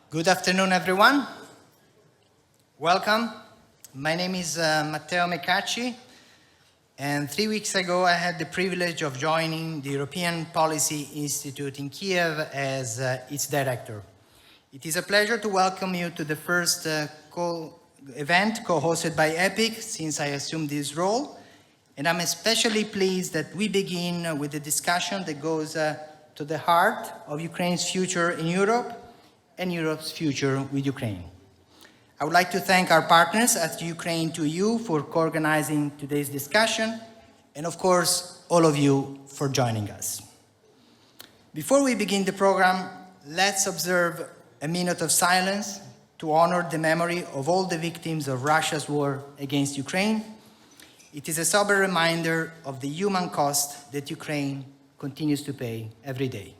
Good afternoon, everyone. Welcome. My name is Matteo Mecacci, and 3 weeks ago I had the privilege of joining the European Policy Institute in Kyiv as its director. It is a pleasure to welcome you to the first event co-hosted by EPIK since I assumed this role, and I'm especially pleased that we begin with a discussion that goes to the heart of Ukraine's future in Europe and Europe's future with Ukraine. I would like to thank our partners at Ukraine2EU for co-organizing today's discussion, and of course, all of you for joining us. Before we begin the program, let's observe a minute of silence to honor the memory of all the victims of Russia's war against Ukraine. It is a sober reminder of the human cost that Ukraine continues to pay every day.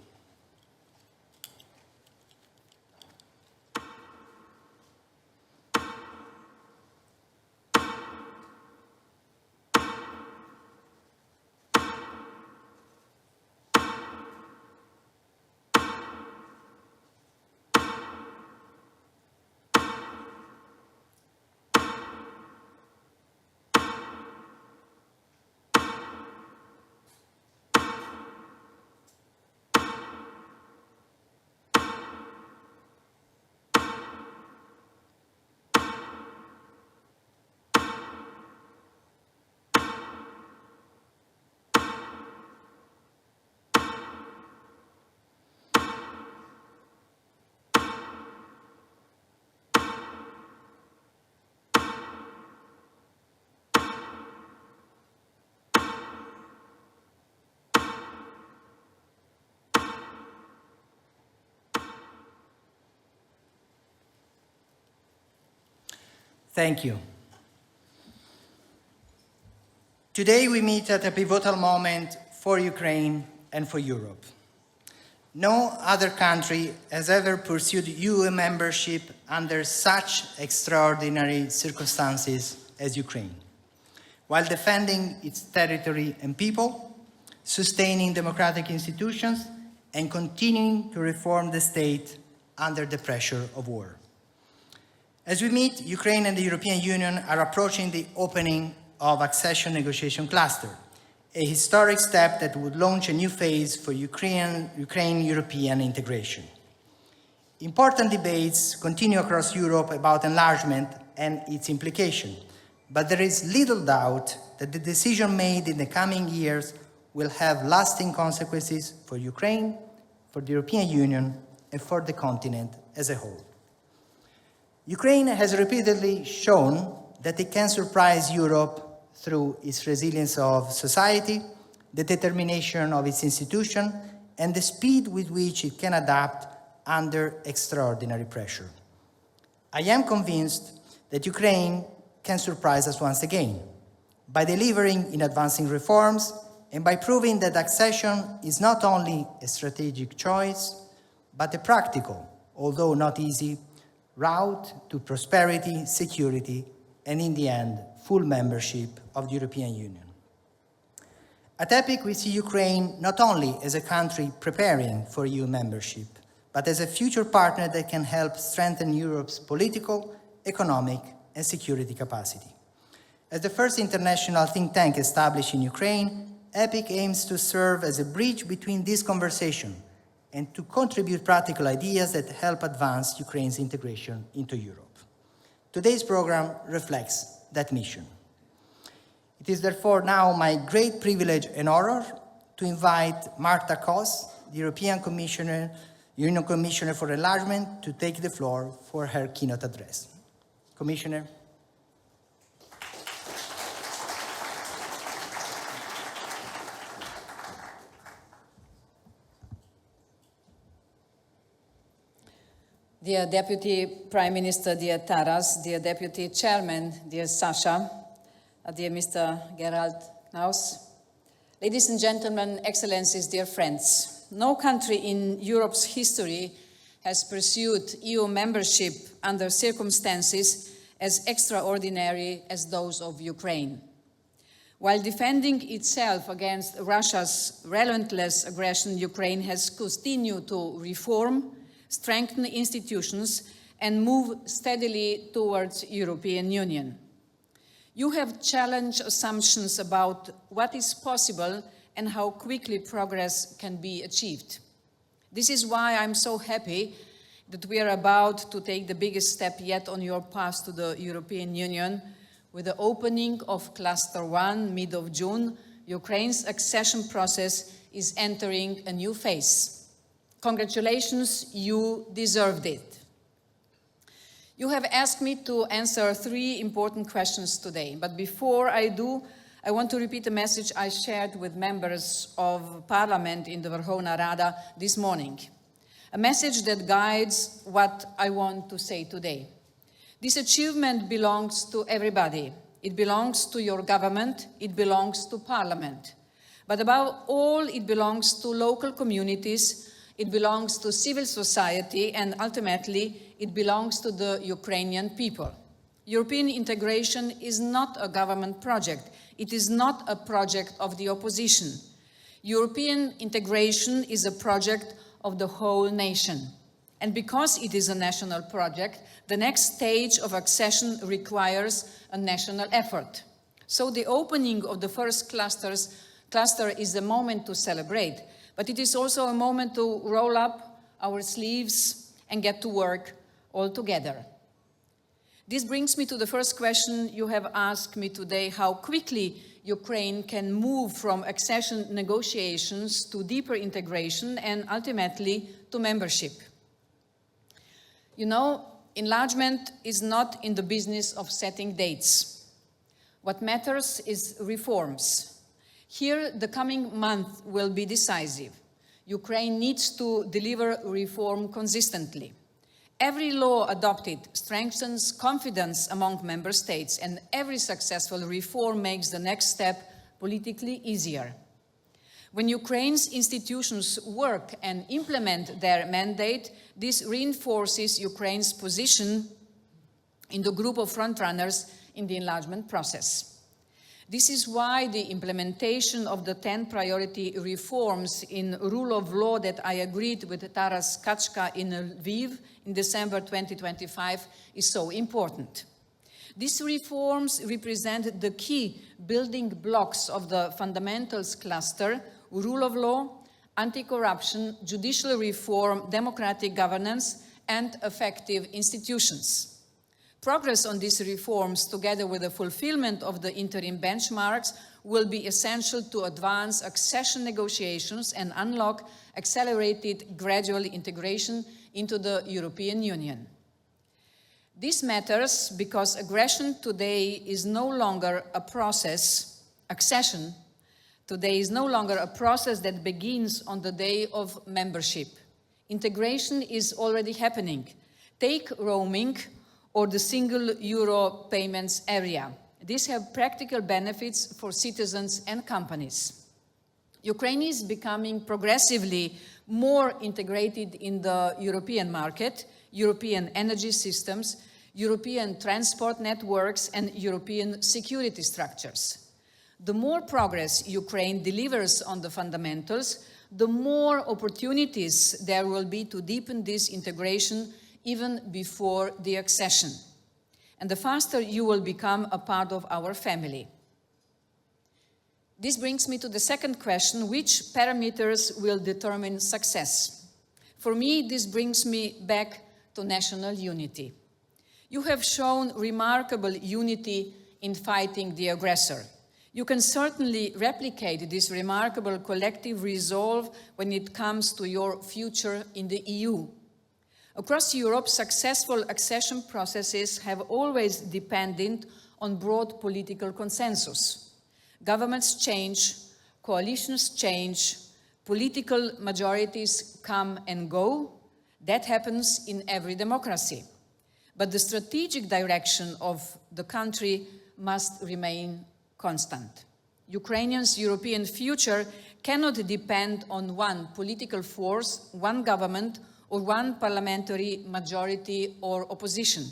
Thank you. Today we meet at a pivotal moment for Ukraine and for Europe. No other country has ever pursued EU membership under such extraordinary circumstances as Ukraine, while defending its territory and people, sustaining democratic institutions, and continuing to reform the state under the pressure of war. As we meet, Ukraine and the European Union are approaching the opening of Accession negotiation cluster, a historic step that would launch a new phase for Ukraine-European integration. Important debates continue across Europe about enlargement and its implication, but there is little doubt that the decision made in the coming years will have lasting consequences for Ukraine, for the European Union, and for the continent as a whole. Ukraine has repeatedly shown that it can surprise Europe through its resilience of society, the determination of its institutions, and the speed with which it can adapt under extraordinary pressure. I am convinced that Ukraine can surprise us once again by delivering in advancing reforms and by proving that accession is not only a strategic choice, but a practical, although not easy, route to prosperity, security, and in the end, full membership of the European Union. At EPIK, we see Ukraine not only as a country preparing for EU membership, but as a future partner that can help strengthen Europe's political, economic, and security capacity. As the first international think tank established in Ukraine, EPIK aims to serve as a bridge between this conversation and to contribute practical ideas that help advance Ukraine's integration into Europe. Today's program reflects that mission. It is therefore now my great privilege and honor to invite Marta Kos, the Union Commissioner for Enlargement, to take the floor for her keynote address. Commissioner. Dear Deputy Prime Minister, dear Taras, dear Deputy Chairman, dear Sasha, dear Mr. Gerald Knaus, ladies and gentlemen, excellencies, dear friends, no country in Europe's history has pursued EU membership under circumstances as extraordinary as those of Ukraine. While defending itself against Russia's relentless aggression, Ukraine has continued to reform, strengthen institutions, and move steadily towards European Union. You have challenged assumptions about what is possible and how quickly progress can be achieved. This is why I'm so happy that we are about to take the biggest step yet on your path to the European Union. With the opening of Cluster 1, mid of June, Ukraine's accession process is entering a new phase. Congratulations, you deserved it. You have asked me to answer 3 important questions today, but before I do, I want to repeat a message I shared with members of Parliament in the Verkhovna Rada this morning. A message that guides what I want to say today. This achievement belongs to everybody. It belongs to your government, it belongs to Parliament. But above all, it belongs to local communities, it belongs to civil society, and ultimately, it belongs to the Ukrainian people. European integration is not a government project. It is not a project of the opposition. European integration is a project of the whole nation. And because it is a national project, the next stage of accession requires a national effort. So the opening of the first cluster is a moment to celebrate, but it is also a moment to roll up our sleeves and get to work all together. This brings me to the first question you have asked me today: how quickly Ukraine can move from accession negotiations to deeper integration and ultimately to membership. You know, enlargement is not in the business of setting dates. What matters is reforms. Here, the coming month will be decisive. Ukraine needs to deliver reform consistently. Every law adopted strengthens confidence among member states, and every successful reform makes the next step politically easier. When Ukraine's institutions work and implement their mandate, this reinforces Ukraine's position in the group of frontrunners in the enlargement process. This is why the implementation of the 10 priority reforms in rule of law that I agreed with Taras Kachka in Lviv in December 2025 is so important. These reforms represent the key building blocks of the fundamentals cluster: rule of law, anti-corruption, judicial reform, democratic governance, and effective institutions. Progress on these reforms, together with the fulfillment of the interim benchmarks, will be essential to advance accession negotiations and unlock accelerated gradual integration into the European Union. This matters because aggression today is no longer a process, accession today is no longer a process that begins on the day of membership. Integration is already happening. Take roaming or the single euro payments area. These have practical benefits for citizens and companies. Ukraine is becoming progressively more integrated in the European market, European energy systems, European transport networks, and European security structures. The more progress Ukraine delivers on the fundamentals, the more opportunities there will be to deepen this integration even before the accession. And the faster you will become a part of our family. This brings me to the second question: which parameters will determine success? For me, this brings me back to national unity. You have shown remarkable unity in fighting the aggressor. You can certainly replicate this remarkable collective resolve when it comes to your future in the EU. Across Europe, successful accession processes have always depended on broad political consensus. Governments change, coalitions change, political majorities come and go. That happens in every democracy. But the strategic direction of the country must remain constant. Ukrainians' European future cannot depend on one political force, one government, or one parliamentary majority or opposition.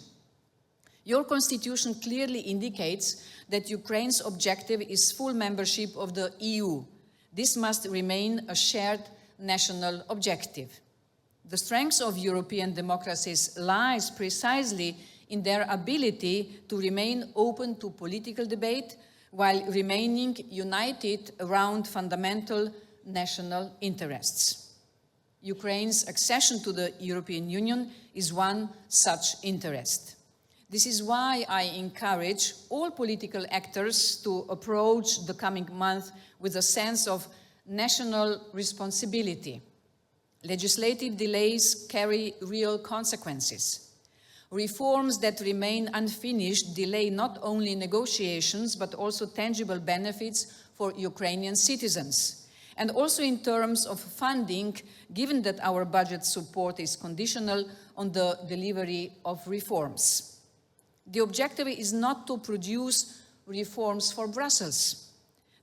Your constitution clearly indicates that Ukraine's objective is full membership of the EU. This must remain a shared national objective. The strength of European democracies lies precisely in their ability to remain open to political debate while remaining united around fundamental national interests. Ukraine's accession to the European Union is one such interest. This is why I encourage all political actors to approach the coming month with a sense of national responsibility. Legislative delays carry real consequences. Reforms that remain unfinished delay not only negotiations, but also tangible benefits for Ukrainian citizens. And also in terms of funding, given that our budget support is conditional on the delivery of reforms. The objective is not to produce reforms for Brussels.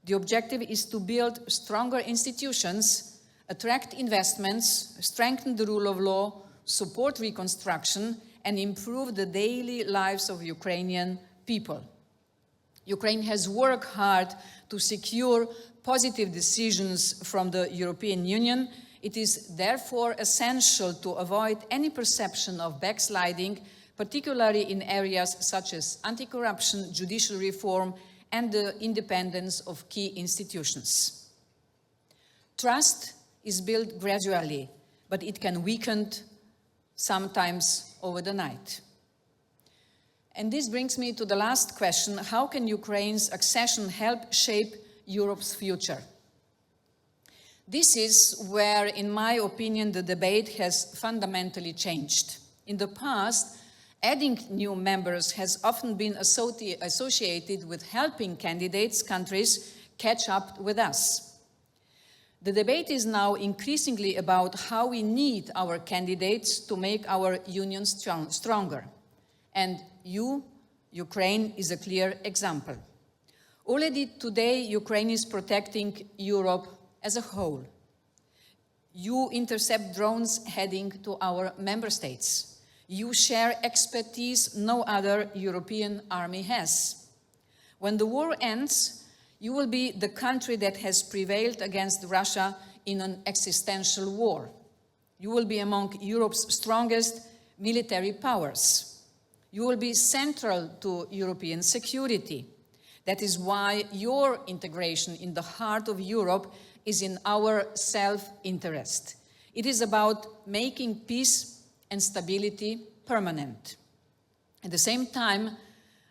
The objective is to build stronger institutions, attract investments, strengthen the rule of law, support reconstruction, and improve the daily lives of Ukrainian people. Ukraine has worked hard to secure positive decisions from the European Union. It is therefore essential to avoid any perception of backsliding, particularly in areas such as anti-corruption, judicial reform, and the independence of key institutions. Trust is built gradually, but it can weaken sometimes over the night. And this brings me to the last question: how can Ukraine's accession help shape Europe's future? This is where, in my opinion, the debate has fundamentally changed. In the past, adding new members has often been associated with helping countries catch up with us. The debate is now increasingly about how we need our candidates to make our union stronger. And Ukraine, is a clear example. Already today, Ukraine is protecting Europe as a whole. You intercept drones heading to our member states. You share expertise no other European army has. When the war ends, you will be the country that has prevailed against Russia in an existential war. You will be among Europe's strongest military powers. You will be central to European security. That is why your integration in the heart of Europe is in our self-interest. It is about making peace and stability permanent. At the same time,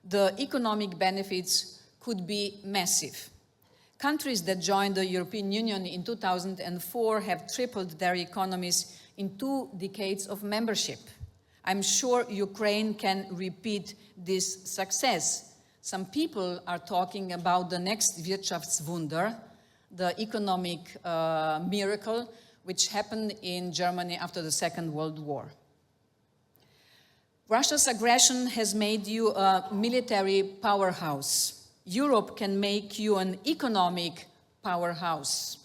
the economic benefits could be massive. Countries that joined the European Union in 2004 have tripled their economies in 2 decades of membership. I'm sure Ukraine can repeat this success. Some people are talking about the next Wirtschaftswunder, the economic miracle which happened in Germany after the Second World War. Russia's aggression has made you a military powerhouse. Europe can make you an economic powerhouse,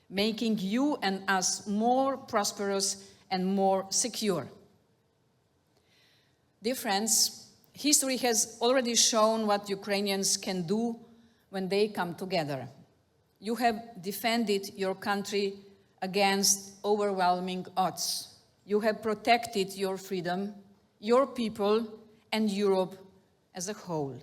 making you and us more prosperous and more secure. Dear friends, history has already shown what Ukrainians can do when they come together. You have defended your country against overwhelming odds. You have protected your freedom, your people, and Europe as a whole.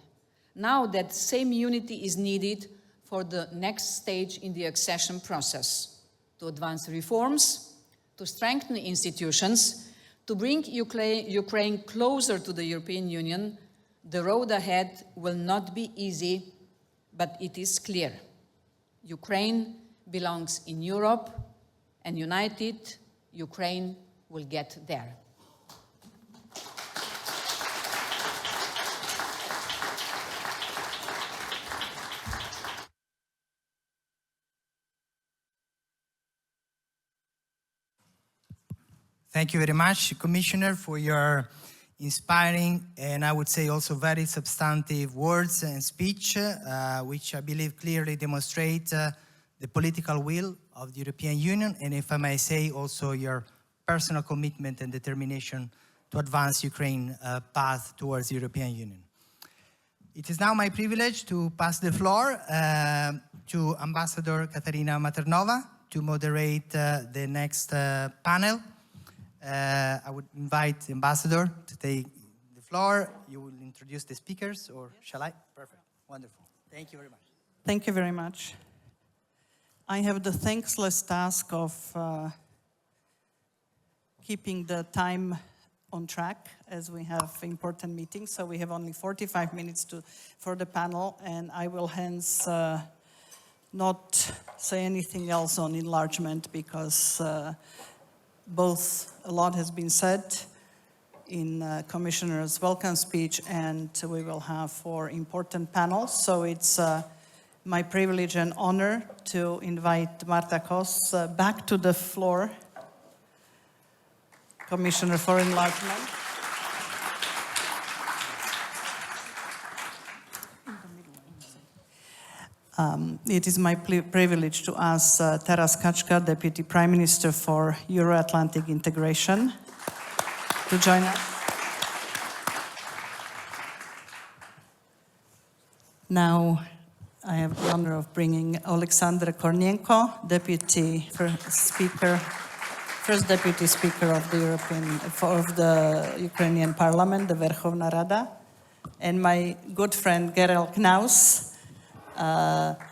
Now that same unity is needed for the next stage in the accession process, to advance reforms, to strengthen institutions, to bring Ukraine closer to the European Union. The road ahead will not be easy, but it is clear. Ukraine belongs in Europe, and united, Ukraine will get there. Thank you very much, Commissioner, for your inspiring and I would say also very substantive words and speech, which I believe clearly demonstrate the political will of the European Union, and if I may say also your personal commitment and determination to advance Ukraine's path towards the European Union. It is now my privilege to pass the floor to Ambassador Katarina Maternova to moderate the next panel. I would invite the ambassador to take the floor. You will introduce the speakers, or shall I? Perfect. Wonderful. Thank you very much. Thank you very much. I have the thankless task of keeping the time on track as we have important meetings. So we have only 45 minutes for the panel, and I will hence not say anything else on enlargement because a lot has been said in Commissioner's welcome speech, and we will have 4 important panels. So it's my privilege and honor to invite Marta Kos back to the floor, Commissioner for Enlargement. It is my privilege to ask Taras Kachka, Deputy Prime Minister for Euro-Atlantic Integration, to join us. Now, I have the honor of bringing Alexandra Kornienko, First Deputy Speaker of the Ukrainian Parliament, the Verkhovna Rada, and my good friend Gerald Knaus,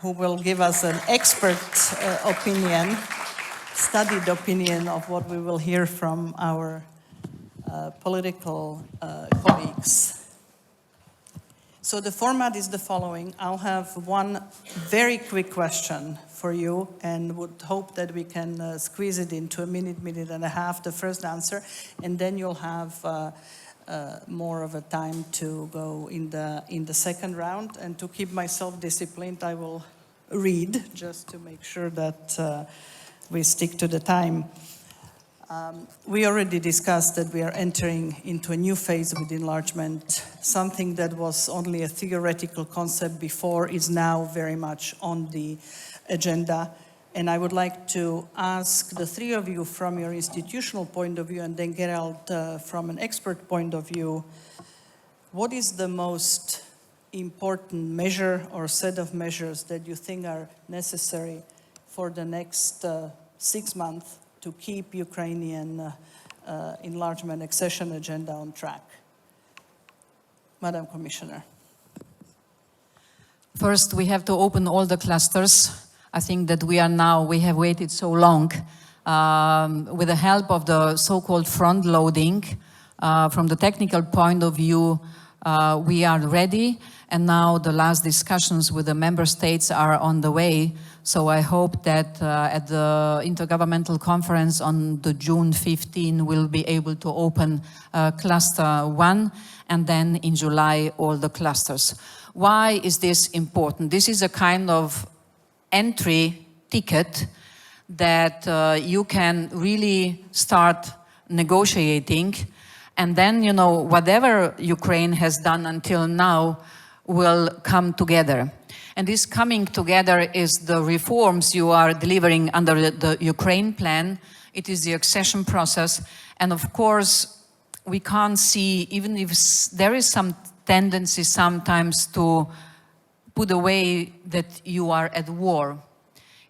who will give us an expert opinion, studied opinion of what we will hear from our political colleagues. So the format is the following. I'll have one very quick question for you and would hope that we can squeeze it into a minute, minute and a half, the first answer, and then you'll have more of a time to go in the second round. And to keep myself disciplined, I will read just to make sure that we stick to the time. We already discussed that we are entering into a new phase with enlargement. Something that was only a theoretical concept before is now very much on the agenda. And I would like to ask the 3 of you from your institutional point of view, and then Gerald from an expert point of view, what is the most important measure or set of measures that you think are necessary for the next 6 months to keep Ukrainian enlargement accession agenda on track? Madam Commissioner. First, we have to open all the clusters. I think that we have waited so long. With the help of the so-called front loading, from the technical point of view, we are ready. And now the last discussions with the member states are on the way. So I hope that at the Intergovernmental Conference on the June 15, we'll be able to open cluster 1, and then in July, all the clusters. Why is this important? This is a kind of entry ticket that you can really start negotiating, and then, you know, whatever Ukraine has done until now will come together. And this coming together is the reforms you are delivering under the Ukraine plan. It is the accession process. And of course, we can't see, even if there is some tendency sometimes to put away that you are at war.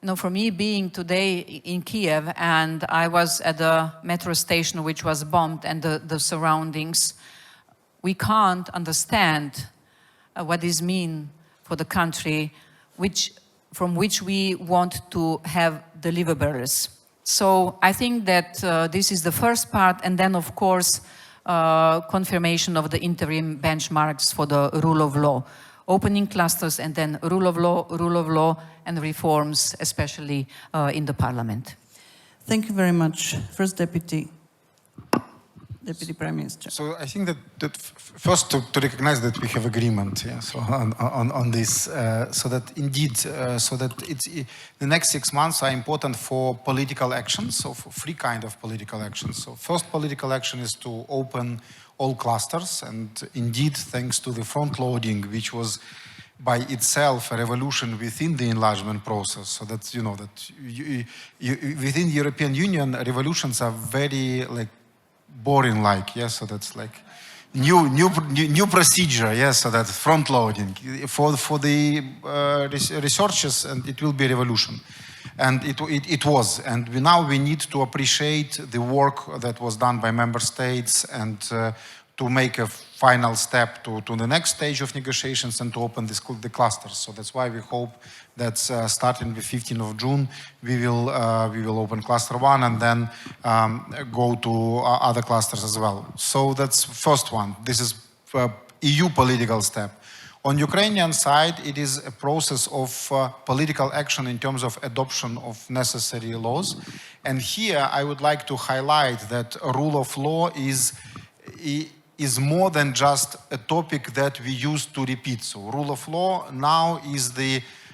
You know, for me, being today in Kyiv, and I was at the metro station which was bombed and the surroundings, we can't understand what this means for the country from which we want to have deliverables. So I think that this is the first part, and then of course confirmation of the interim benchmarks for the rule of law. Opening clusters and then rule of law and reforms, especially in the parliament. Thank you very much. First Deputy Prime Minister. So I think that first to recognize that we have agreement, yeah, so on this, so that indeed, so that the next 6 months are important for political actions, so for 3 kinds of political actions. So first political action is to open all clusters, and indeed, thanks to the front loading, which was by itself a revolution within the enlargement process. So that, you know, that within the European Union, revolutions are very boring, yes. So that's like new procedure, yes. So that's front loading for the researchers, and it will be a revolution. And it was. And now we need to appreciate the work that was done by member states and to make a final step to the next stage of negotiations and to open the clusters. So that's why we hope that starting the 15th of June, we will open cluster 1 and then go to other clusters as well. So that's first one. This is EU political step. On Ukrainian side, it is a process of political action in terms of adoption of necessary laws. And here I would like to highlight that rule of law is more than just a topic that we used to repeat. So rule of law now is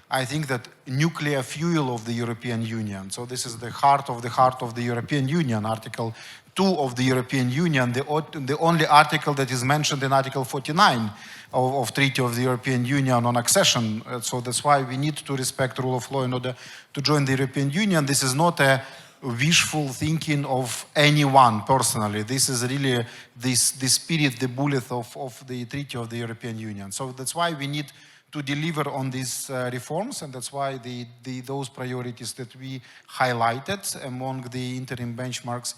I think that nuclear fuel of the European Union. So this is the heart of the European Union, Article 2 of the European Union, the only article that is mentioned in Article 49 of Treaty of the European Union on accession. So that's why we need to respect rule of law in order to join the European Union. This is not a wishful thinking of anyone personally. This is really the spirit, the bullet of the Treaty of the European Union. So that's why we need to deliver on these reforms, and that's why those priorities that we highlighted among the interim benchmarks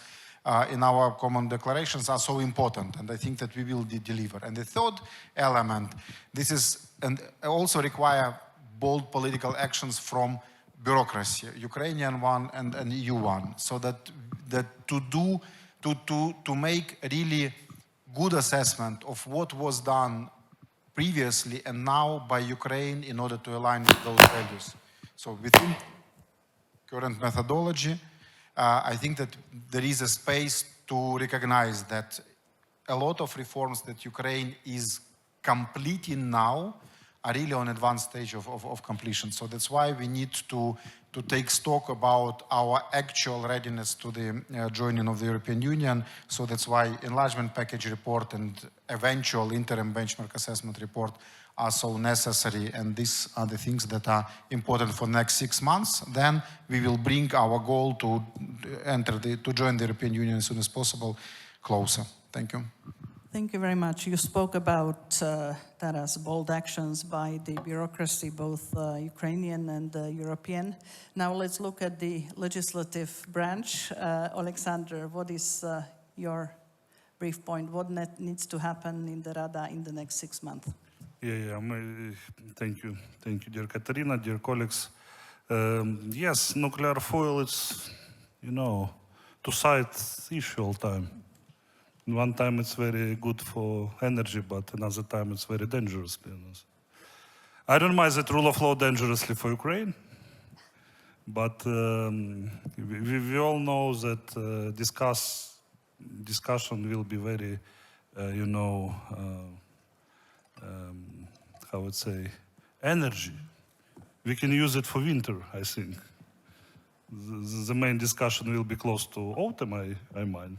in our common declarations are so important, and I think that we will deliver. And the third element, this is and also require bold political actions from bureaucracy, Ukrainian one and EU one, so that to make really good assessment of what was done previously and now by Ukraine in order to align with those values. So within current methodology, I think that there is a space to recognize that a lot of reforms that Ukraine is completing now are really on advanced stage of completion. So that's why we need to take stock about our actual readiness to the joining of the European Union. So that's why enlargement package report and eventual interim benchmark assessment report are so necessary, and these are the things that are important for the next 6 months. Then we will bring our goal to join the European Union as soon as possible closer. Thank you. Thank you very much. You spoke about, Taras, bold actions by the bureaucracy, both Ukrainian and European. Now let's look at the legislative branch. Alexander, what is your brief point? What needs to happen in the Rada in the next 6 months? Thank you, dear Katerina, dear colleagues. Yes, nuclear fuel is, two-sided issue all time. One time it's very good for energy, but another time it's very dangerous. I don't mind that rule of law dangerously for Ukraine, but we all know that discussion will be very, how would say, energy. We can use it for winter, I think. The main discussion will be close to autumn, I mind.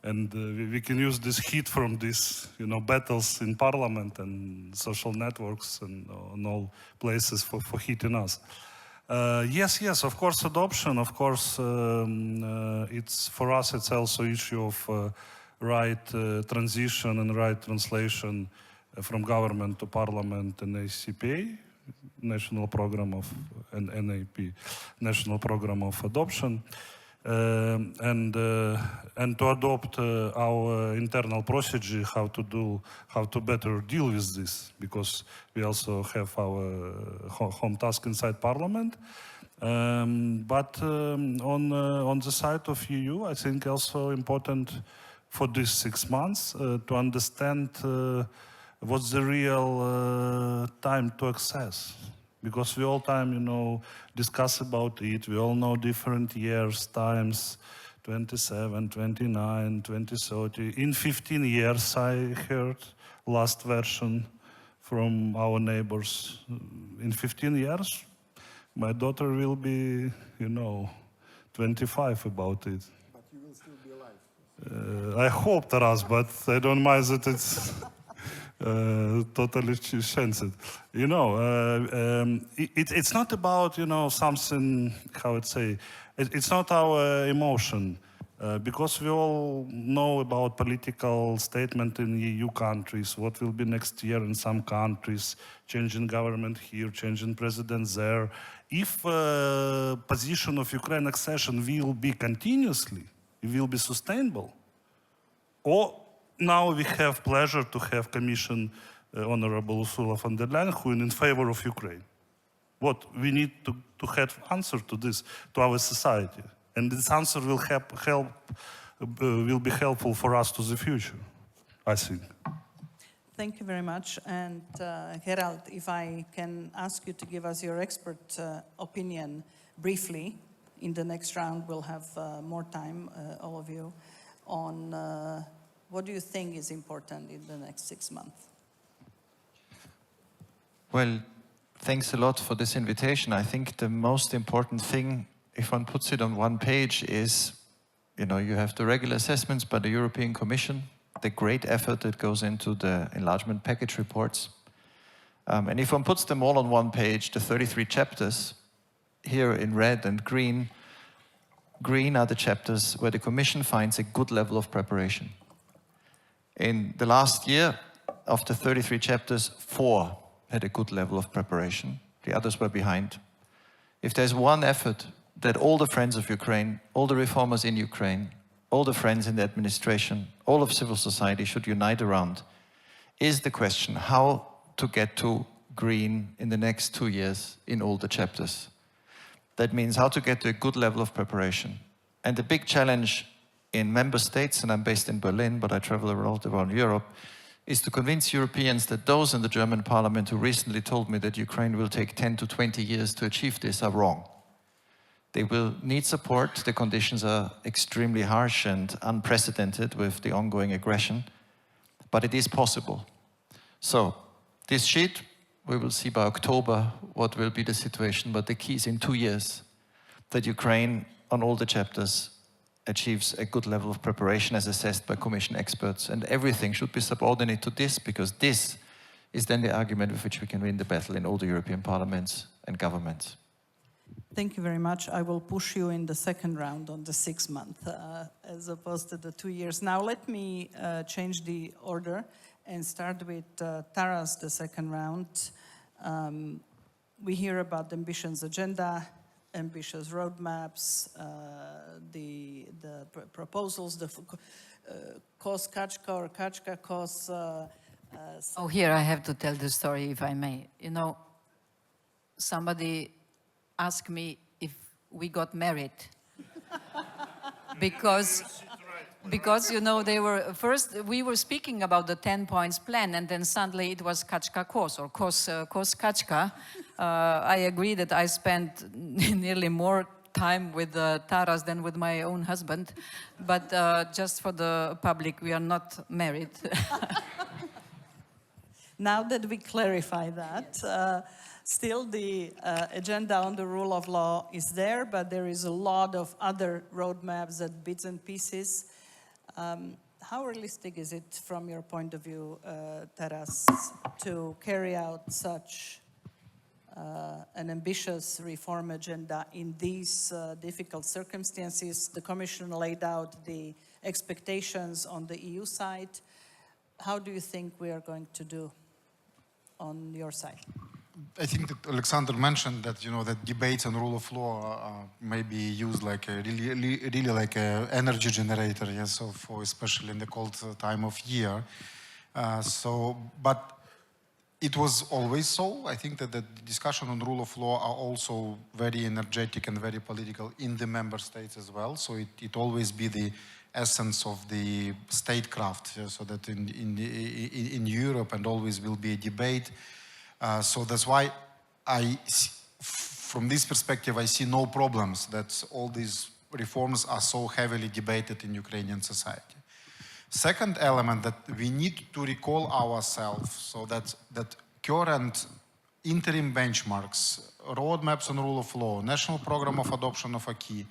And we can use this heat from these, battles in parliament and social networks and on all places for heating us. Yes, of course, adoption. Of course, it's for us. It's also issue of right transition and right translation from government to parliament and ACPA, national program of and NAP, national program of adoption. And to adopt our internal procedure, how to better deal with this, because we also have our home task inside Parliament. But on the side of EU, I think also important for these 6 months to understand what's the real time to access. Because we all time, discuss about it. We all know different years, times, 27, 29, 2030. In 15 years, I heard last version from our neighbors. In 15 years, my daughter will be, 25 about it. But you will still be alive. I hope, Taras, but I don't mind that it's... totally changed it. It's not about, something, how I'd say, it's not our emotion. Because we all know about political statement in EU countries, what will be next year in some countries, changing government here, changing president there. If position of Ukraine accession will be continuously, it will be sustainable, or now we have pleasure to have Commission Honorable Ursula von der Leyen who is in favor of Ukraine. What we need to have answer to this, to our society. And this answer will will be helpful for us to the future, I think. Thank you very much. And Gerald, if I can ask you to give us your expert opinion briefly. In the next round, we'll have more time, all of you, on what do you think is important in the next 6 months? Well, thanks a lot for this invitation. I think the most important thing, if one puts it on one page, is, you have the regular assessments by the European Commission, the great effort that goes into the enlargement package reports. And if one puts them all on one page, the 33 chapters, here in red and green, green are the chapters where the Commission finds a good level of preparation. In the last year, of the 33 chapters, 4 had a good level of preparation. The others were behind. If there's one effort that all the friends of Ukraine, all the reformers in Ukraine, all the friends in the administration, all of civil society should unite around, is the question how to get to green in the next 2 years in all the chapters. That means how to get to a good level of preparation. And the big challenge in member states, and I'm based in Berlin, but I travel a lot around Europe, is to convince Europeans that those in the German parliament who recently told me that Ukraine will take 10 to 20 years to achieve this are wrong. They will need support. The conditions are extremely harsh and unprecedented with the ongoing aggression, but it is possible. So, this sheet, we will see by October what will be the situation, but the key is in 2 years that Ukraine, on all the chapters, achieves a good level of preparation as assessed by Commission experts, and everything should be subordinate to this, because this is then the argument with which we can win the battle in all the European parliaments and governments. Thank you very much. I will push you in the second round on the 6 month as opposed to the 2 years. Now let me change the order and start with Taras, the second round. We hear about the ambitions agenda, ambitious roadmaps, the proposals, the Kos Kachka or Kachka Kos. Oh, here I have to tell the story, if I may. Somebody asked me if we got married. because they were, first we were speaking about the 10 points plan, and then suddenly it was Kachka Kos, or Kos Kachka. I agree that I spent nearly more time with Taras than with my own husband, but just for the public, we are not married. Now that we clarify that, still the agenda on the rule of law is there, but there is a lot of other roadmaps and bits and pieces. How realistic is it from your point of view, Taras, to carry out such an ambitious reform agenda in these difficult circumstances? The Commission laid out the expectations on the EU side. How do you think we are going to do on your side? I think that Alexander mentioned that that debates on rule of law may be used like a really like a energy generator, yes, so for especially in the cold time of year. But it was always so. I think that the discussion on rule of law are also very energetic and very political in the member states as well. So it always be the essence of the statecraft, so that in Europe and always will be a debate. So that's why from this perspective, I see no problems that all these reforms are so heavily debated in Ukrainian society. Second element that we need to recall ourselves, so that current interim benchmarks, roadmaps on rule of law, national program of adoption of acquis,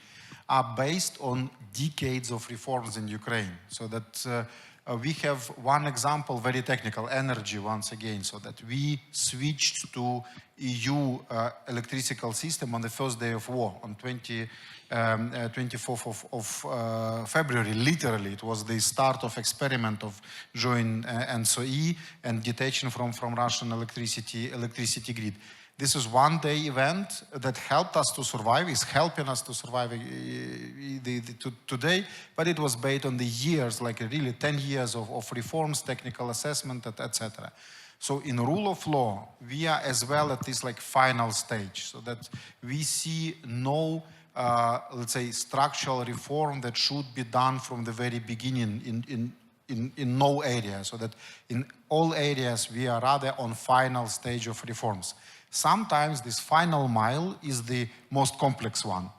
are based on decades of reforms in Ukraine. So that we have one example, very technical, energy once again, so that we switched to EU electrical system on the first day of war, on 24th of February, literally. It was the start of experiment of joint NSOE and detection from Russian electricity grid. This is one-day event that helped us to survive, is helping us to survive today, but it was based on the years, like really 10 years of reforms, technical assessment, etc. So in rule of law, we are as well at this like final stage, so that we see no, let's say, structural reform that should be done from the very beginning in no area, so that in all areas we are rather on final stage of reforms. Sometimes this final mile is the most complex one.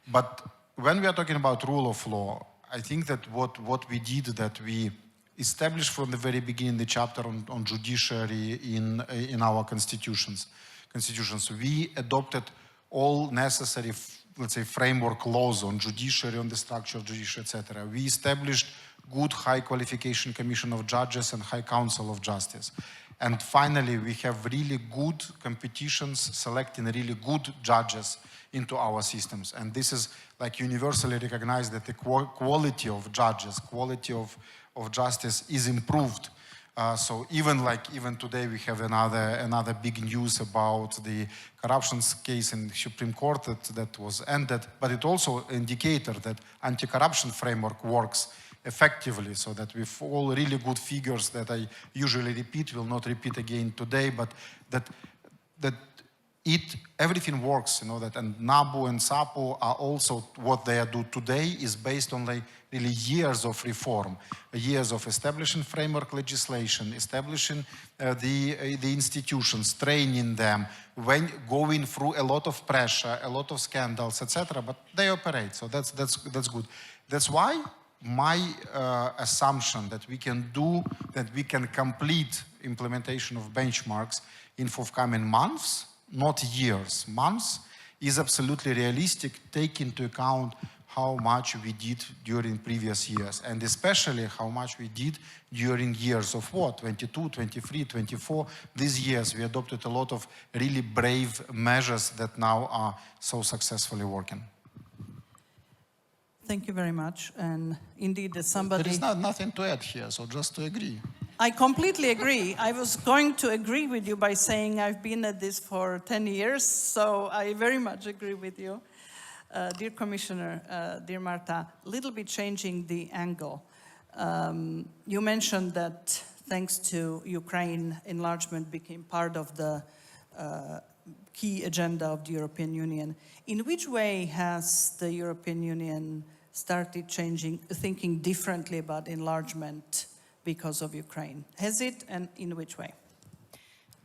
But when we are talking about rule of law, I think that what we did, that we established from the very beginning the chapter on judiciary in our constitutions. We adopted all necessary, let's say, framework laws on judiciary, on the structure of judiciary, etc. We established good high qualification commission of judges and high council of justice. And finally, we have really good competitions selecting really good judges into our systems. And this is like universally recognized that the quality of judges, quality of justice is improved. So even today we have another big news about the corruption case in Supreme Court that was ended, but it also indicator that anti-corruption framework works effectively, so that with all really good figures that I usually repeat, will not repeat again today, but that everything works, you know, that, and NABU and SAPU are also, what they do today is based on like really years of reform, years of establishing framework legislation, establishing the institutions, training them, when going through a lot of pressure, a lot of scandals, etc. But they operate, so that's good. That's why my assumption that we can complete implementation of benchmarks in forthcoming months, not years, months, is absolutely realistic, take into account how much we did during previous years, and especially how much we did during years of war, 22, 23, 24. These years we adopted a lot of really brave measures that now are so successfully working. Thank you very much. And indeed, as somebody... There is nothing to add here, so just to agree. I completely agree. I was going to agree with you by saying I've been at this for 10 years, so I very much agree with you. Dear Commissioner, dear Marta, a little bit changing the angle. You mentioned that thanks to Ukraine, enlargement became part of the key agenda of the European Union. In which way has the European Union started thinking differently about enlargement because of Ukraine? Has it, and in which way?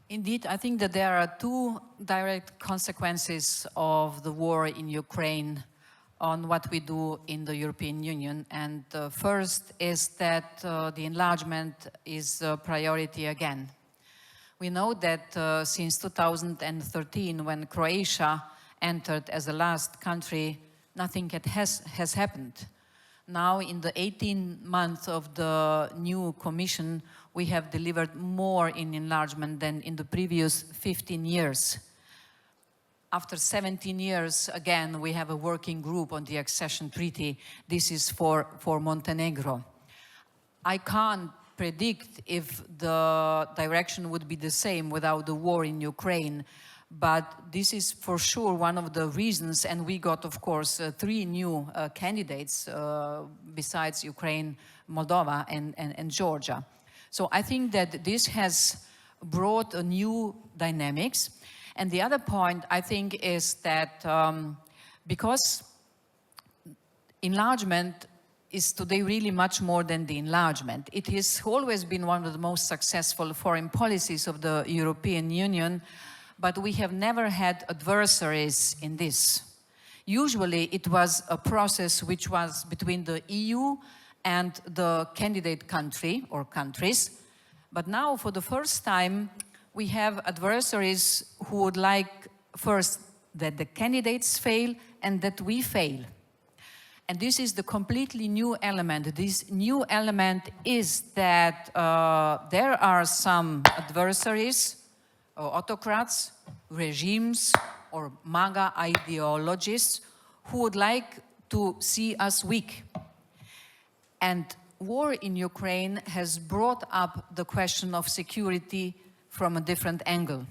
Indeed, I think that there are two direct consequences of the war in Ukraine on what we do in the European Union. And first is that the enlargement is a priority again. We know that since 2013, when Croatia entered as the last country, nothing has happened. Now, in the 18 months of the new Commission, we have delivered more in enlargement than in the previous 15 years. After 17 years, again, we have a working group on the accession treaty. This is for Montenegro. I can't predict if the direction would be the same without the war in Ukraine, but this is for sure one of the reasons, and we got, of course, 3 new candidates besides Ukraine, Moldova, and Georgia. So I think that this has brought a new dynamics. And the other point, I think, is that because enlargement is today really much more than the enlargement. It has always been one of the most successful foreign policies of the European Union, but we have never had adversaries in this. Usually it was a process which was between the EU and the candidate country or countries, but now for the first time we have adversaries who would like first that the candidates fail and that we fail. And this is the completely new element. This new element is that there are some adversaries, or autocrats, regimes, or MAGA ideologists who would like to see us weak. And war in Ukraine has brought up the question of security from a different angle.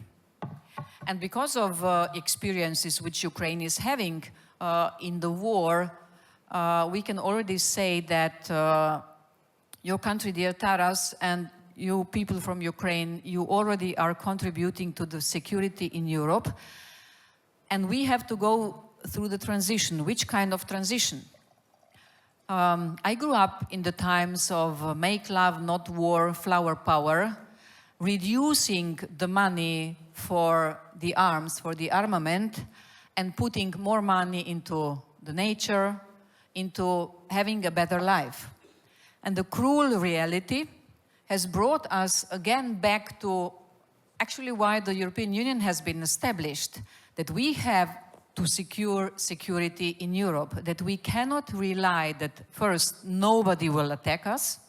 And because of experiences which Ukraine is having in the war, we can already say that your country, dear Taras, and you people from Ukraine, you already are contributing to the security in Europe. And we have to go through the transition. Which kind of transition? I grew up in the times of make love, not war, flower power, reducing the money for the arms, for the armament, and putting more money into the nature, into having a better life. And the cruel reality has brought us again back to actually why the European Union has been established, that we have to secure security in Europe, that we cannot rely that first, nobody will attack us,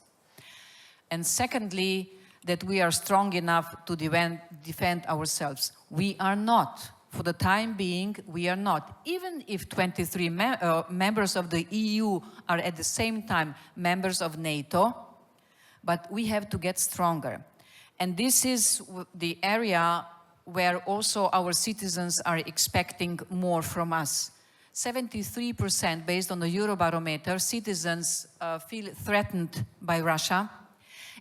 and secondly, that we are strong enough to defend ourselves. We are not. For the time being, we are not. Even if 23 members of the EU are at the same time members of NATO, but we have to get stronger. And this is the area where also our citizens are expecting more from us. 73%, based on the Eurobarometer, citizens feel threatened by Russia.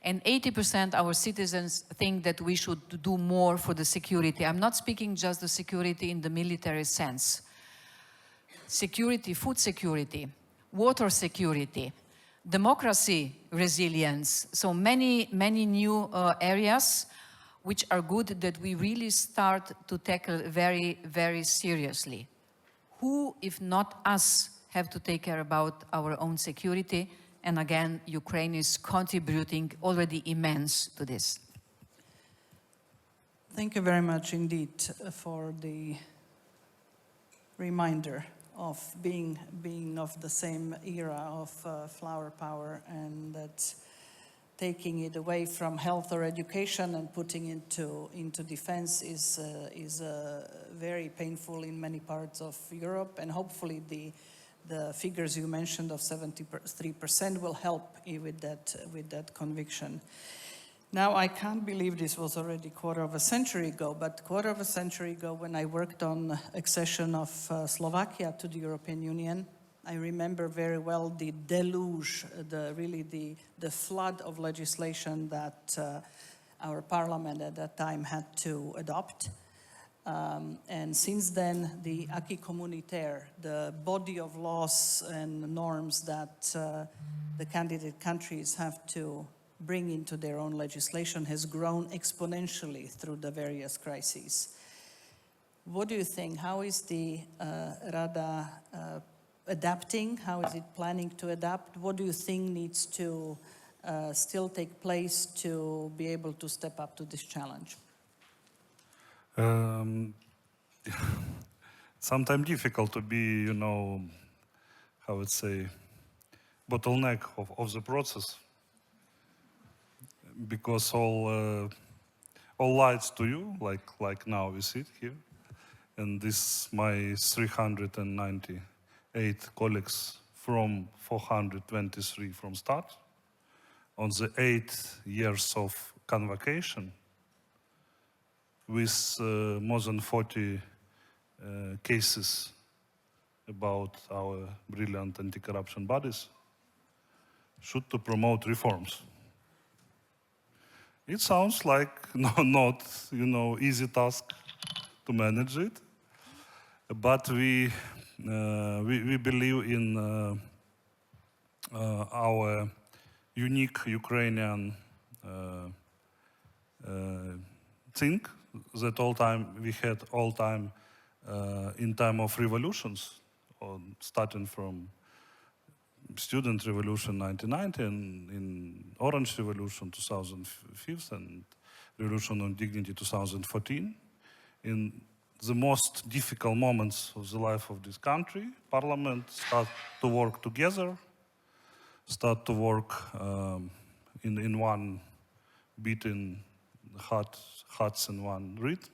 And 80% our citizens think that we should do more for the security. I'm not speaking just the security in the military sense. Security, food security, water security, democracy resilience. So many new areas which are good that we really start to tackle very, very seriously. Who, if not us, have to take care about our own security? And again, Ukraine is contributing already immense to this. Thank you very much indeed for the reminder of being of the same era of flower power, and that taking it away from health or education and putting into defense is very painful in many parts of Europe, and hopefully the figures you mentioned of 73% will help you with that conviction. Now, I can't believe this was already quarter of a century ago, but quarter of a century ago when I worked on accession of Slovakia to the European Union, I remember very well the deluge, the flood of legislation that our parliament at that time had to adopt. And since then, the acquis communautaire, the body of laws and norms that the candidate countries have to bring into their own legislation, has grown exponentially through the various crises. What do you think? How is the Rada adapting? How is it planning to adapt? What do you think needs to still take place to be able to step up to this challenge? Sometimes difficult to be, how would say, bottleneck of the process, because all lights to you, like now we sit here, and this my 398 colleagues from 423 from start, on the 8 years of convocation, with more than 40 cases about our brilliant anti-corruption bodies, should to promote reforms. It sounds like not easy task to manage it, but we believe in our unique Ukrainian thing that we had all time in time of revolutions, starting from student revolution 1990 and in Orange Revolution 2005 and Revolution on Dignity 2014. In the most difficult moments of the life of this country. Parliament start to work together, start to work in one beating hearts in one rhythm.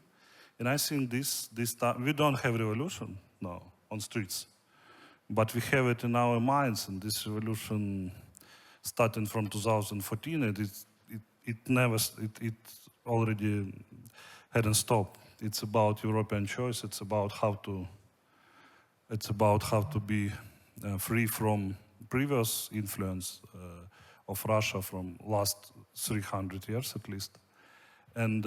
And I think this time, we don't have revolution now on streets, but we have it in our minds, and this revolution starting from 2014, it already hadn't stopped. It's about European choice. It's about how to be free from previous influence of Russia from last 300 years at least. And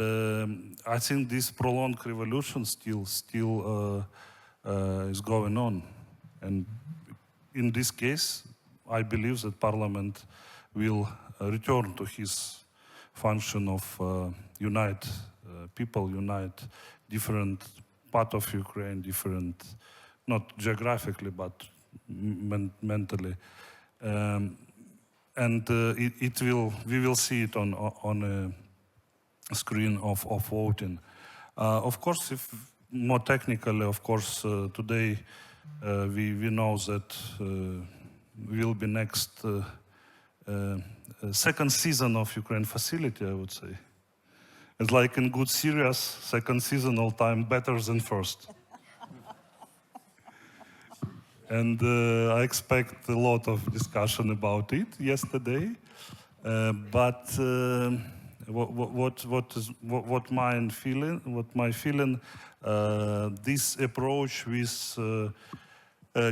I think this prolonged revolution still is going on. And in this case, I believe that Parliament will return to his function of unite people, unite different part of Ukraine, different, not geographically, but mentally. We will see it on a screen of voting. Of course, if more technically, of course, today we know that will be next second season of Ukraine facility, I would say. It's like in good series, second season all time better than first. And I expect a lot of discussion about it yesterday. What my feeling, this approach with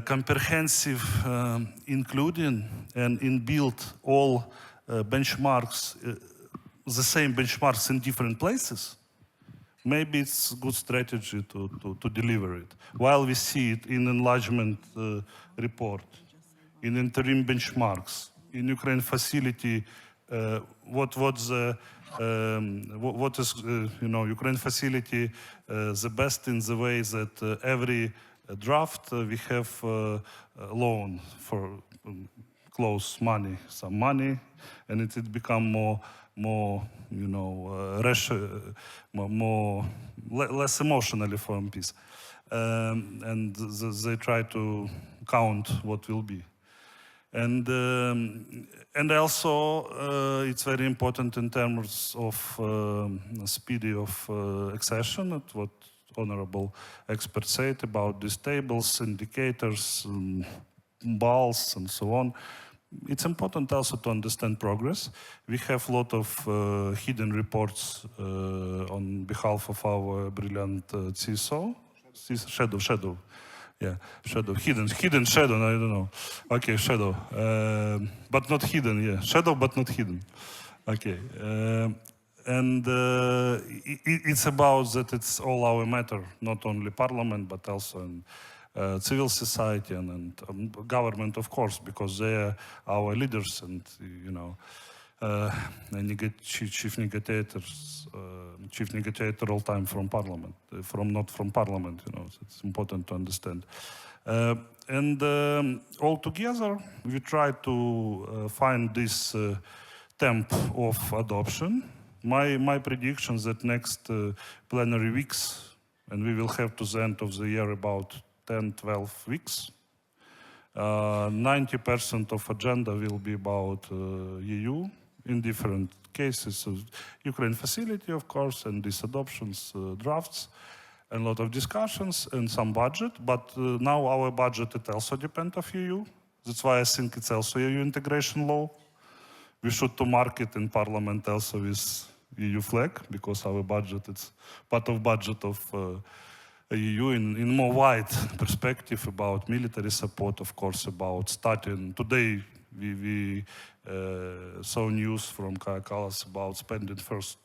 comprehensive including and inbuilt all benchmarks, the same benchmarks in different places, maybe it's a good strategy to deliver it. While we see it in enlargement report, in interim benchmarks, in Ukraine facility, what is Ukraine facility the best in the way that every draft we have loan for close money, some money, and it become less emotionally for MPs, and they try to count what will be. And also it's very important in terms of speedy of accession, what honorable experts said about these tables, indicators, balls, and so on. It's important also to understand progress. We have a lot of hidden reports on behalf of our brilliant CSO, shadow. Yeah, shadow, hidden shadow, I don't know. Okay, shadow, but not hidden, yeah. Shadow, but not hidden. Okay, it's about that it's all our matter, not only parliament, but also in civil society and government, of course, because they are our leaders and, chief negotiator all time from parliament, not from parliament, it's important to understand. All together, we try to find this temp of adoption. My prediction is that next plenary weeks, and we will have to the end of the year about 10-12 weeks, 90% of agenda will be about EU in different cases. So Ukraine facility, of course, and these adoptions drafts, and a lot of discussions and some budget. But now our budget, it also depends on EU. That's why I think it's also EU integration law. We should to mark it in parliament also with EU flag, because our budget, it's part of budget of EU in more wide perspective about military support, of course, about starting. Today we saw news from Kaja Kallas about spending first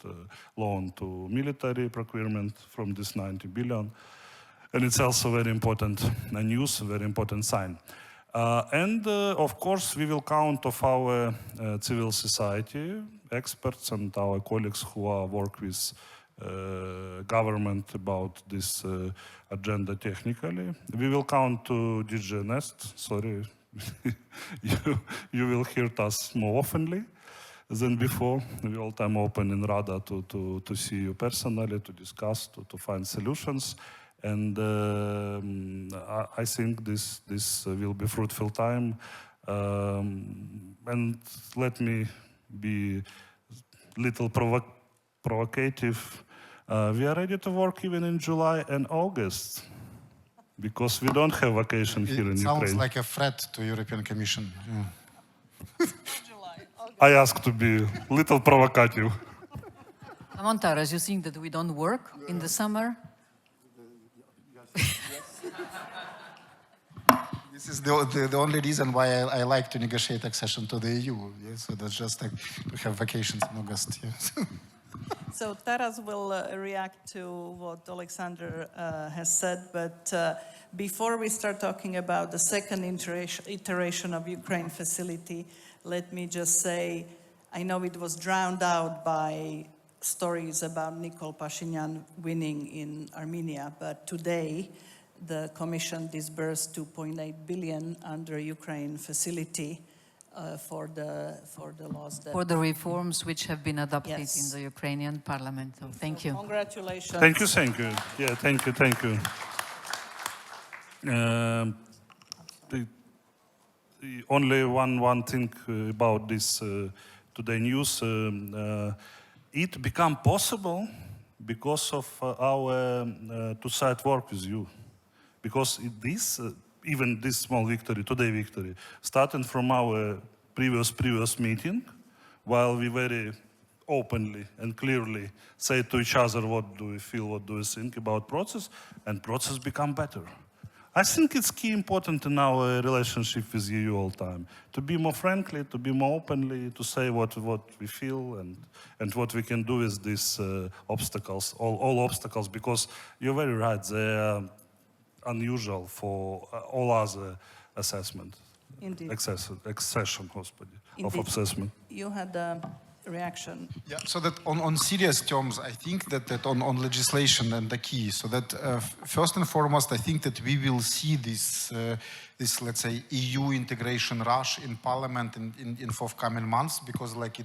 loan to military procurement from this 90 billion. And it's also very important news, very important sign. Of course, we will count of our civil society experts and our colleagues who work with government about this agenda technically. We will count to DG Nest. Sorry, you will hear us more oftenly than before. We all time open in Rada to see you personally, to discuss, to find solutions. And I think this will be fruitful time. And let me be little provocative. We are ready to work even in July and August, because we don't have vacation here in It sounds Ukraine. like a threat to European Commission. Yeah. I ask to be little provocative. Come on, Taras, you think that we don't work in the summer? This is the only reason why I like to negotiate accession to the EU. Yeah? So that's just like to have vacations in August. Yes. So Taras will react to what Alexander has said, but before we start talking about the second iteration of Ukraine facility, let me just say, I know it was drowned out by stories about Nikol Pashinyan winning in Armenia, but today the Commission disbursed 2.8 billion under Ukraine facility for the laws that... For the reforms which have been adopted Yes. in the Ukrainian parliament. So thank you. Congratulations. Thank you, thank you. Yeah, thank you, thank you. Only one thing about this today news. It became possible because of our two-side work with you. Because even this small victory, today victory, started from our previous meeting, while we very openly and clearly say to each other what do we feel, what do we think about process, and process become better. I think it's key important in our relationship with EU all time, to be more friendly, to be more openly, to say what we feel and what we can do with these obstacles, all obstacles, because you're very right, they are unusual for all other assessment. Indeed. Accession, господи, of Indeed. assessment. You had a reaction. Yeah, so that on serious terms, I think that on legislation and the key, so that first and foremost, I think that we will see this, let's say, EU integration rush in Parliament in forthcoming months, because like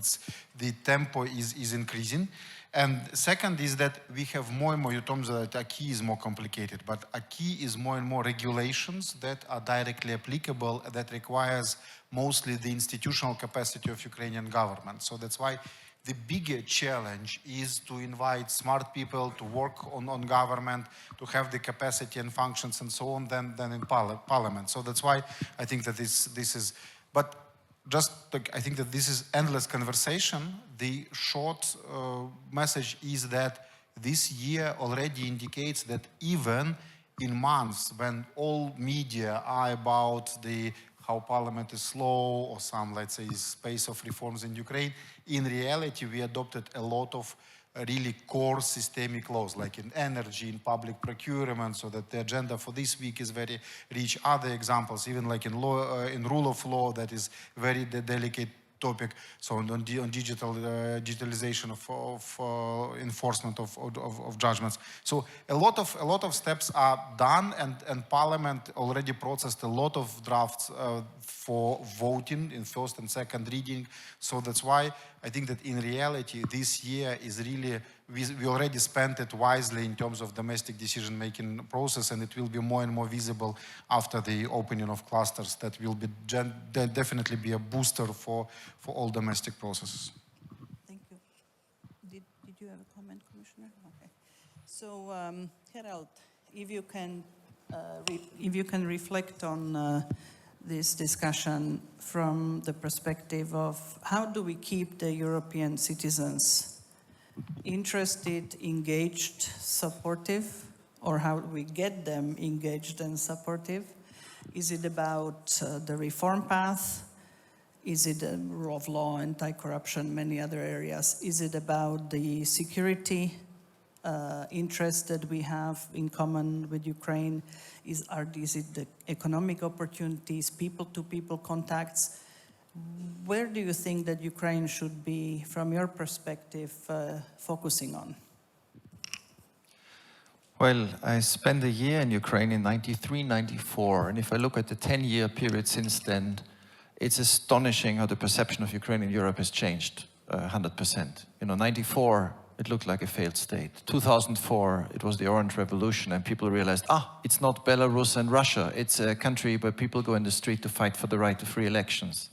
the tempo is increasing. And second is that we have more and more, in terms of that acquis is more complicated, but acquis is more and more regulations that are directly applicable, that requires mostly the institutional capacity of Ukrainian government. So that's why the bigger challenge is to invite smart people to work on government, to have the capacity and functions and so on, than in Parliament. So that's why I think that this is, but just like, I think that this is endless conversation. The short message is that this year already indicates that even in months when all media are about how parliament is slow or some, let's say, space of reforms in Ukraine, in reality we adopted a lot of really core systemic laws, like in energy, in public procurement, so that the agenda for this week is very rich. Other examples, even like in law, in rule of law, that is very delicate topic. So on digitalization of enforcement of judgments. So a lot of steps are done, and Parliament already processed a lot of drafts for voting in first and second reading. So that's why I think that in reality this year is really, we already spent it wisely in terms of domestic decision-making process, and it will be more and more visible after the opening of clusters. That will be definitely be a booster for all domestic processes. Thank you. Did you have a comment, Commissioner? Okay. So, Gerald, if you can reflect on this discussion from the perspective of how do we keep the European citizens interested, engaged, supportive, or how do we get them engaged and supportive? Is it about the reform path? Is it the rule of law, anti-corruption, many other areas? Is it about the security interest that we have in common with Ukraine? Is it the economic opportunities, people-to-people contacts? Where do you think that Ukraine should be, from your perspective, focusing on? Well, I spent a year in Ukraine in 93, 94, and if I look at the 10-year period since then, it's astonishing how the perception of Ukraine in Europe has changed 100%. You know, 94, it looked like a failed state. 2004, it was the Orange Revolution, and people realized, it's not Belarus and Russia. It's a country where people go in the street to fight for the right to free elections.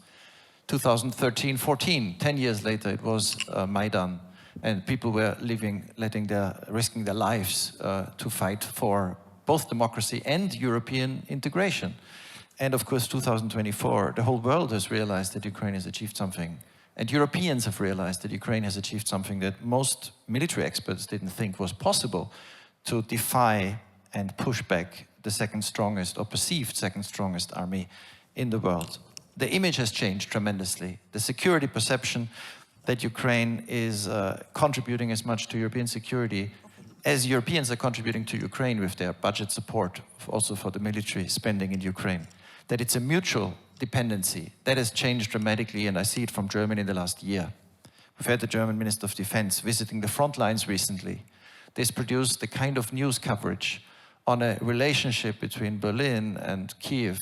2013, 14, 10 years later, it was Maidan, and people were risking their lives to fight for both democracy and European integration. And of course, 2024, the whole world has realized that Ukraine has achieved something. And Europeans have realized that Ukraine has achieved something that most military experts didn't think was possible, to defy and push back the second strongest, or perceived second strongest army in the world. The image has changed tremendously. The security perception that Ukraine is contributing as much to European security as Europeans are contributing to Ukraine with their budget support, also for the military spending in Ukraine. That it's a mutual dependency. That has changed dramatically, and I see it from Germany in the last year. We've had the German Minister of Defense visiting the front lines recently. This produced the kind of news coverage on a relationship between Berlin and Kyiv,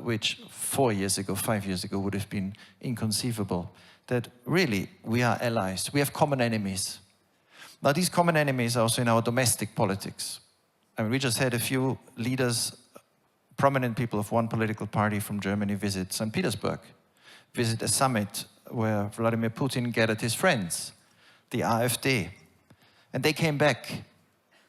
which 4 years ago, 5 years ago, would have been inconceivable. That really, we are allies. We have common enemies. Now, these common enemies are also in our domestic politics. I mean, we just had a few leaders, prominent people of one political party from Germany visit St. Petersburg, visit a summit where Vladimir Putin gathered his friends, the AfD. And they came back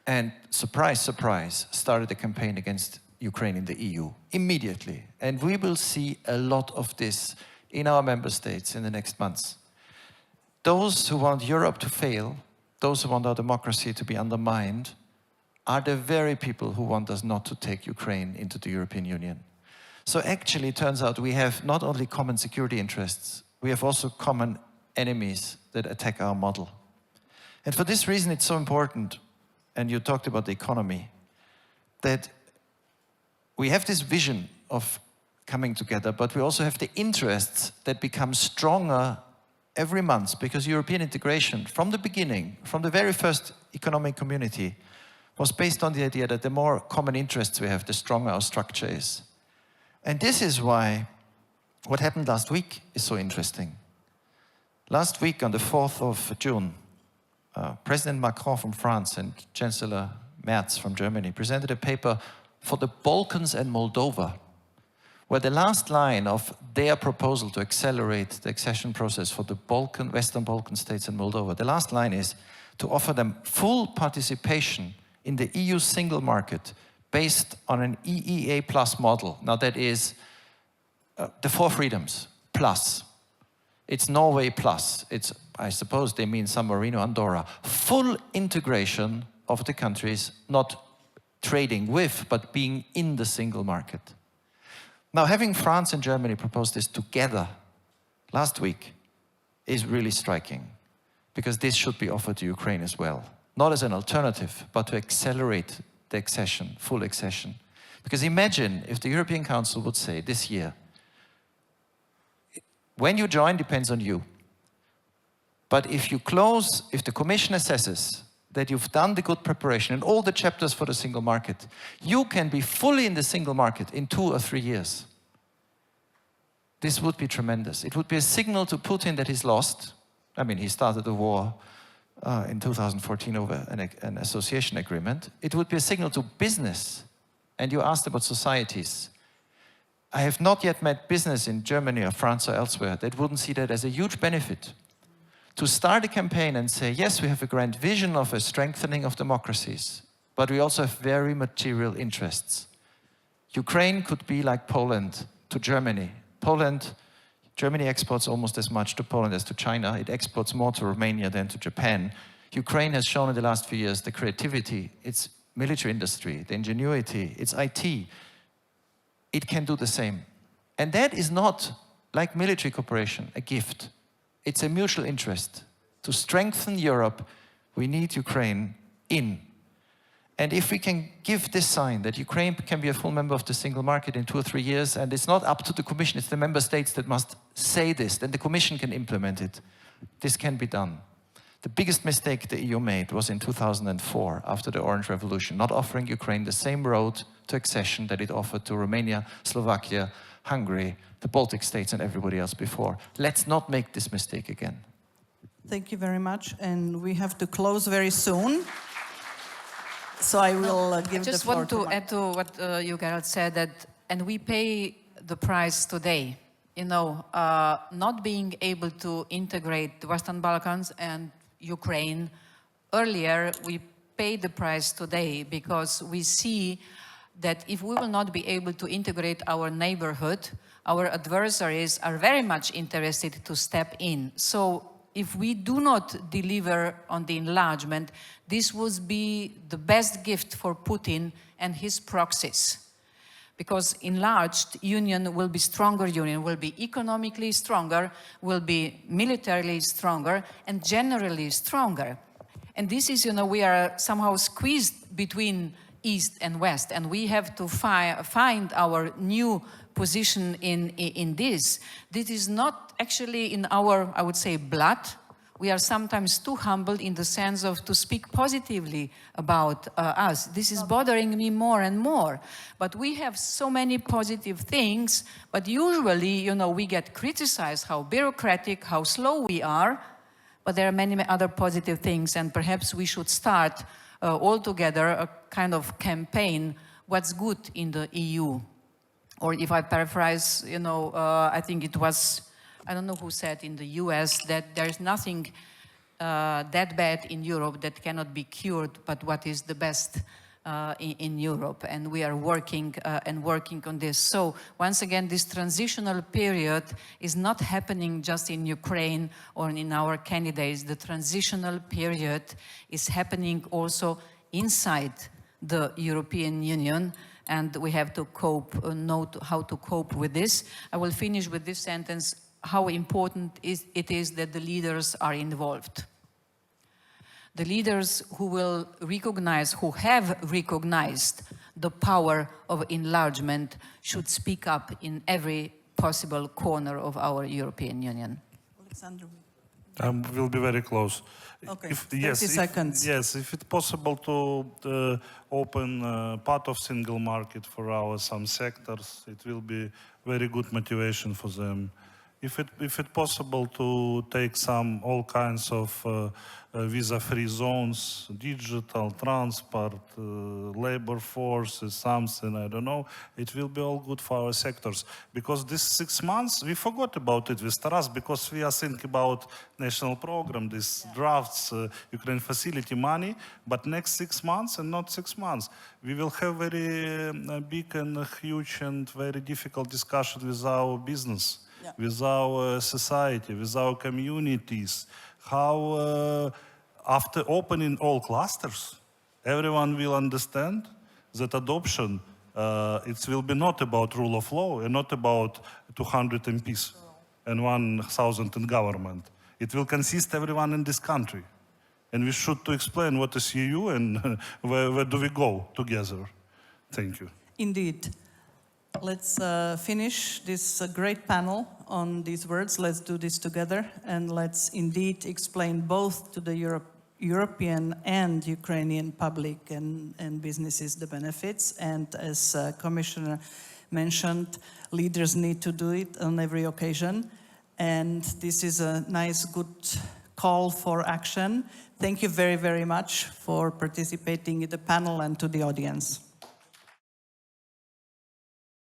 and, surprise, surprise, started a campaign against Ukraine in the EU immediately. And we will see a lot of this in our member states in the next months. Those who want Europe to fail, those who want our democracy to be undermined, are the very people who want us not to take Ukraine into the European Union. So actually, it turns out we have not only common security interests, we have also common enemies that attack our model. And for this reason, it's so important, and you talked about the economy, that we have this vision of coming together, but we also have the interests that become stronger every month, because European integration, from the beginning, from the very first economic community, was based on the idea that the more common interests we have, the stronger our structure is. And this is why what happened last week is so interesting. Last week, on the 4th of June, President Macron from France and Chancellor Merz from Germany presented a paper for the Balkans and Moldova, where the last line of their proposal to accelerate the accession process for the Western Balkan states and Moldova, the last line is to offer them full participation in the EU single market based on an EEA plus model. Now that is the 4 freedoms plus. It's Norway plus. It's, I suppose they mean San Marino, Andorra. Full integration of the countries, not trading with, but being in the single market. Now, having France and Germany propose this together last week is really striking, because this should be offered to Ukraine as well. Not as an alternative, but to accelerate the accession, full accession. Because imagine if the European Council would say this year, when you join depends on you. But if you close, if the Commission assesses that you've done the good preparation in all the chapters for the single market, you can be fully in the single market in 2 or 3 years. This would be tremendous. It would be a signal to Putin that he's lost. I mean, he started the war in 2014 over an association agreement. It would be a signal to business. And you asked about societies. I have not yet met business in Germany or France or elsewhere that wouldn't see that as a huge benefit. To start a campaign and say, yes, we have a grand vision of a strengthening of democracies, but we also have very material interests. Ukraine could be like Poland to Germany. Germany exports almost as much to Poland as to China. It exports more to Romania than to Japan. Ukraine has shown in the last few years the creativity, its military industry, the ingenuity, its IT. It can do the same. And that is not, like military cooperation, a gift. It's a mutual interest. To strengthen Europe, we need Ukraine in. And if we can give this sign that Ukraine can be a full member of the single market in 2 or 3 years, and it's not up to the Commission, it's the member states that must say this, then the Commission can implement it. This can be done. The biggest mistake the EU made was in 2004, after the Orange Revolution, not offering Ukraine the same road to accession that it offered to Romania, Slovakia, Hungary, the Baltic states and everybody else before. Let's not make this mistake again. Thank you very much. And we have to close very soon. So I will give the Just floor want to Marta. add to what you, Gerald, said, that, and we pay the price today. You know, not being able to integrate the Western Balkans and Ukraine earlier, we pay the price today because we see that if we will not be able to integrate our neighborhood, our adversaries are very much interested to step in. So if we do not deliver on the enlargement, this would be the best gift for Putin and his proxies. Because enlarged union will be stronger union, will be economically stronger, will be militarily stronger, and generally stronger. And this is, you know, we are somehow squeezed between East and West, and we have to find our new position in this. This is not actually in our, I would say, blood. We are sometimes too humble in the sense of to speak positively about us. This is bothering me more and more. But we have so many positive things, but usually, you know, we get criticized how bureaucratic, how slow we are, but there are many other positive things, and perhaps we should start all together a kind of campaign, what's good in the EU. Or if I paraphrase, you know, I think it was, I don't know who said in the US that there's nothing that bad in Europe that cannot be cured, but what is the best in Europe. And we are working on this. So once again, this transitional period is not happening just in Ukraine or in our candidates. The transitional period is happening also inside the European Union, and we have to know how to cope with this. I will finish with this sentence: how important it is that the leaders are involved. The leaders who will recognize, who have recognized the power of enlargement should speak up in every possible corner of our European Union. Alexander. We'll be very close. Okay, 30 seconds. Yes, if it's possible to open part of single market for some sectors, it will be very good motivation for them. If it's possible to take all kinds of visa-free zones, digital, transport, labor forces, something, I don't know, it will be all good for our sectors. Because this 6 months, we forgot about it with Taras, because we are thinking about national program, these drafts, Ukraine facility money, but next 6 months and not 6 months, we will have very big and huge and very difficult discussion with our business. Yeah. With our society, with our communities, how after opening all clusters, everyone will understand that adoption, it will be not about rule of law and not about 200 MPs and 1,000 in government. It will consist everyone in this country. And we should to explain what is EU and where do we go together. Thank you. Indeed. Let's finish this great panel on these words. Let's do this together, and let's indeed explain both to the European and Ukrainian public and businesses the benefits. And as Commissioner mentioned, leaders need to do it on every occasion. And this is a nice, good call for action. Thank you very, very much for participating in the panel and to the audience.